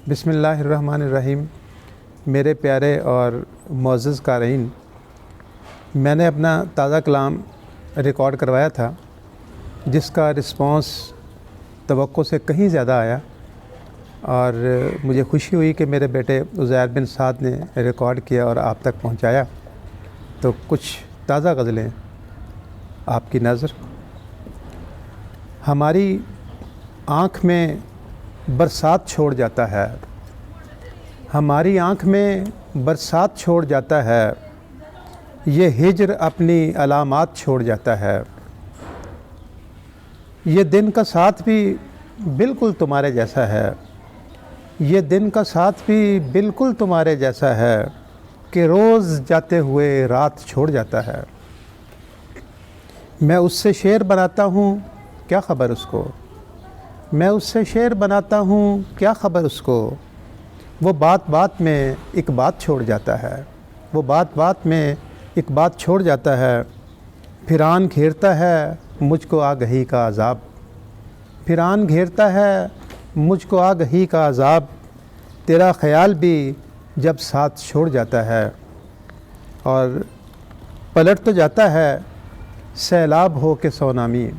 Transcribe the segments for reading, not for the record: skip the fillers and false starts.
बिस्मिल्लाहिर्रहमानिर्रहीम। मेरे प्यारे और मुअज़्ज़ज़ क़ारीन, मैंने अपना ताज़ा कलाम रिकॉर्ड करवाया था जिसका रिस्पॉन्स तवक्को से कहीं ज़्यादा आया और मुझे खुशी हुई कि मेरे बेटे उज़ैर बिन साद ने रिकॉर्ड किया और आप तक पहुंचाया। तो कुछ ताज़ा गज़लें आपकी नज़र। हमारी आँख में बरसात छोड़ जाता है, हमारी आँख में बरसात छोड़ जाता है, ये हिज्र अपनी अलामात छोड़ जाता है। ये दिन का साथ भी बिल्कुल तुम्हारे जैसा है, ये दिन का साथ भी बिल्कुल तुम्हारे जैसा है कि रोज़ जाते हुए रात छोड़ जाता है। मैं उससे शेर बनाता हूँ, क्या ख़बर उसको, मैं उससे शेर बनाता हूँ, क्या ख़बर उसको। वो बात बात में एक बात छोड़ जाता है, वो बात बात में एक बात छोड़ जाता है। फिरान घेरता है मुझको आगही का अज़ाब, फिरान घेरता है मुझको आगही का अज़ाब। तेरा ख़याल भी जब साथ छोड़ जाता है और पलट तो जाता है सैलाब हो के सोनामी,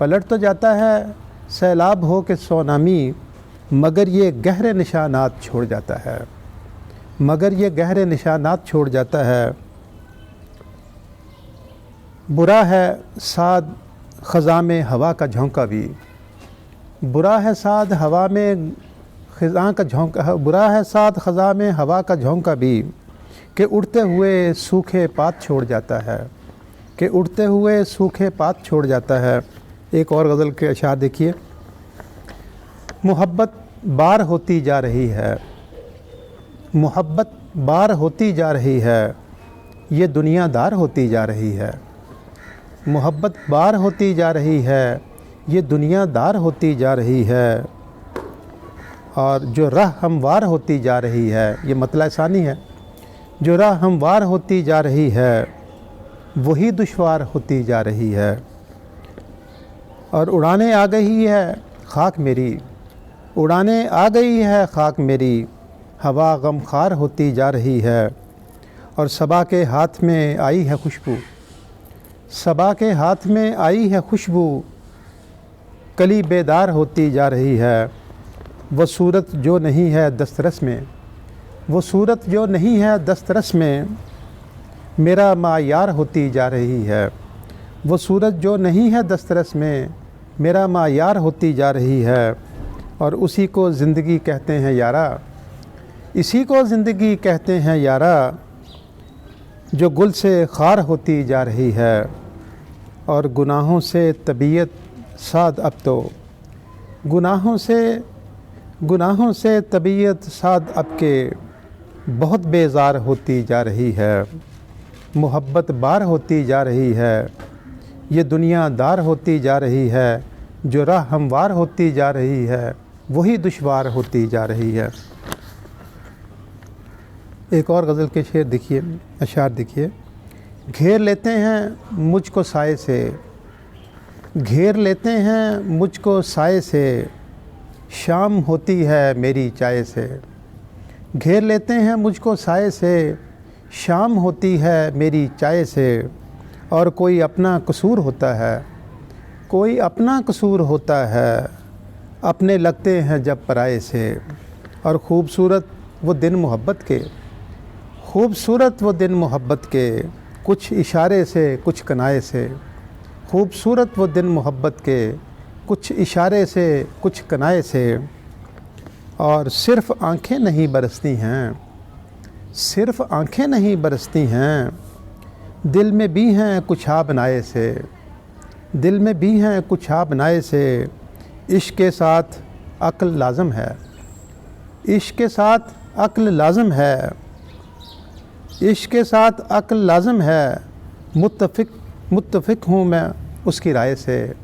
पलट तो जाता है सैलाब हो के सोनामी। मगर ये गहरे निशानात छोड़ जाता है, मगर ये गहरे निशानात छोड़ जाता है। बुरा है साद ख़ज़ा में हवा का झोंका भी, बुरा है साद हवा में ख़ज़ा का झोंका, बुरा है साद ख़ज़ा में हवा का झोंका भी कि उड़ते हुए सूखे पात छोड़ जाता है, कि उड़ते हुए सूखे पात छोड़ जाता है। एक और गज़ल के अशार देखिए। मोहब्बत बार होती जा रही है, मोहब्बत बार होती जा रही है, ये दुनियादार होती जा रही है। मोहब्बत बार होती जा रही है, ये दुनियादार होती जा रही है। और जो राह हमवार होती जा रही है, ये मतलब सानी है, जो राह हमवार होती जा रही है वही दुश्वार होती जा रही है। और उड़ाने आ गई है खाक मेरी, उड़ाने आ गई है खाक मेरी, हवा गमखार होती जा रही है। और सबा के हाथ में आई है खुशबू, सबा के हाथ में आई है खुशबू, कली बेदार होती जा रही है। वो सूरत जो नहीं है दस्तरस में, वो सूरत जो नहीं है दस्तरस में, मेरा मायार होती जा रही है। वो सूरत जो नहीं है दस्तरस में, मेरा मायार होती जा रही है। और उसी को ज़िंदगी कहते हैं यारा, इसी को ज़िंदगी कहते हैं यारा, जो गुल से खार होती जा रही है। और गुनाहों से तबीयत साद अब तो, गुनाहों से तबीयत साद अब के बहुत बेजार होती जा रही है। मोहब्बत बार होती जा रही है, ये दुनियादार होती जा रही है। जो राह हमवार होती जा रही है वही दुश्वार होती जा रही है। एक और गज़ल के शेर देखिए, अशार देखिए। घेर लेते हैं मुझको साए से, घेर लेते हैं मुझको साए से, शाम होती है मेरी चाय से। घेर लेते हैं मुझको साए से, शाम होती है मेरी चाय से। और कोई अपना कसूर होता है, कोई अपना कसूर होता है, अपने लगते हैं जब पराए से। और खूबसूरत वो दिन मोहब्बत के, खूबसूरत वो दिन मोहब्बत के, कुछ इशारे से कुछ कनाए से। खूबसूरत वो दिन मोहब्बत के, कुछ इशारे से कुछ कनाए से। और सिर्फ़ आँखें नहीं बरसती हैं, सिर्फ़ आँखें नहीं बरसती हैं, दिल में भी हैं कुछ बनाए से, दिल में भी हैं कुछ बनाए से। इश्क़ के साथ अक्ल लाज़म है, इश्क़ के साथ अक्ल लाज़म है, इश्क़ के साथ अक्ल लाज़म है। मुत्तफ़िक हूँ मैं उसकी राय से,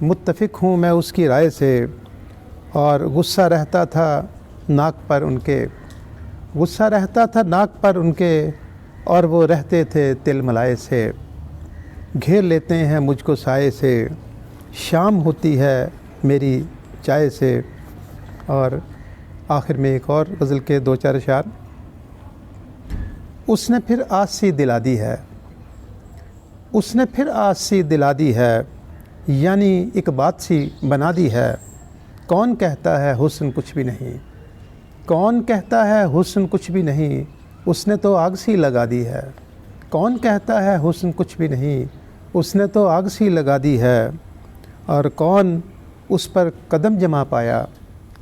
मुत्तफ़िक हूँ मैं उसकी राय से। और गुस्सा रहता था नाक पर उनके, गुस्सा रहता था नाक पर उनके, और वो रहते थे तिलमिलाए से। घेर लेते हैं मुझको साए से, शाम होती है मेरी चाय से। और आखिर में एक और गज़ल के 2-4 अशार। उसने फिर आस सी दिला दी है, उसने फिर आस सी दिला दी है, यानी एक बात सी बना दी है। कौन कहता है हुस्न कुछ भी नहीं, कौन कहता है हुस्न कुछ भी नहीं, उसने तो आग सी लगा दी है। कौन कहता है हुस्न कुछ भी नहीं, उसने तो आग सी लगा दी है। और कौन उस पर कदम जमा पाया,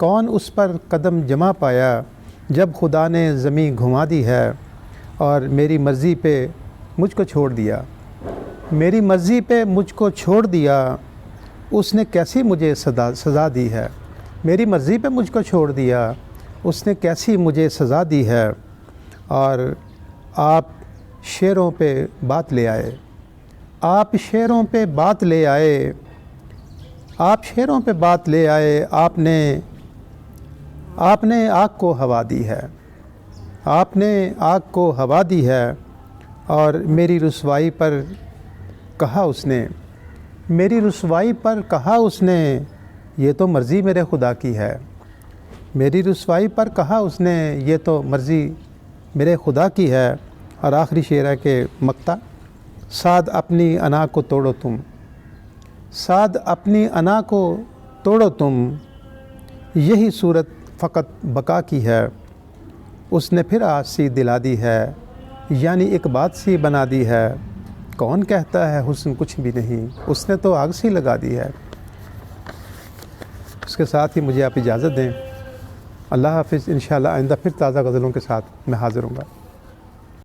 कौन उस पर कदम जमा पाया, जब खुदा ने ज़मीं घुमा दी है और मेरी मर्ज़ी पे मुझको छोड़ दिया। मेरी मर्ज़ी पे मुझको छोड़ दिया, उसने कैसी मुझे सज़ा दी है। मेरी मर्ज़ी पे मुझको छोड़ दिया, उसने कैसी मुझे सज़ा दी है। और आप शेरों पे बात ले आए, आप शेरों पे बात ले आए, आप शेरों पे बात ले आए। आपने आग को हवा दी है, आपने आग को हवा दी है। और मेरी रुसवाई पर कहा उसने, मेरी रुसवाई पर कहा उसने, ये तो मर्ज़ी मेरे खुदा की है। मेरी रुसवाई पर कहा उसने, ये तो मर्ज़ी मेरे खुदा की है। और आखिरी शेर है कि मक्ता, साद अपनी अना को तोड़ो तुम, साद अपनी अना को तोड़ो तुम, यही सूरत फ़कत बका की है। उसने फिर आस सी दिला दी है, यानी एक बात सी बना दी है। कौन कहता है हुस्न कुछ भी नहीं, उसने तो आग सी लगा दी है। उसके साथ ही मुझे आप इजाज़त दें। अल्लाह हाफ़िज़। इंशाअल्लाह आइंदा फिर ताज़ा गज़लों के साथ मैं हाज़िर हूँगा।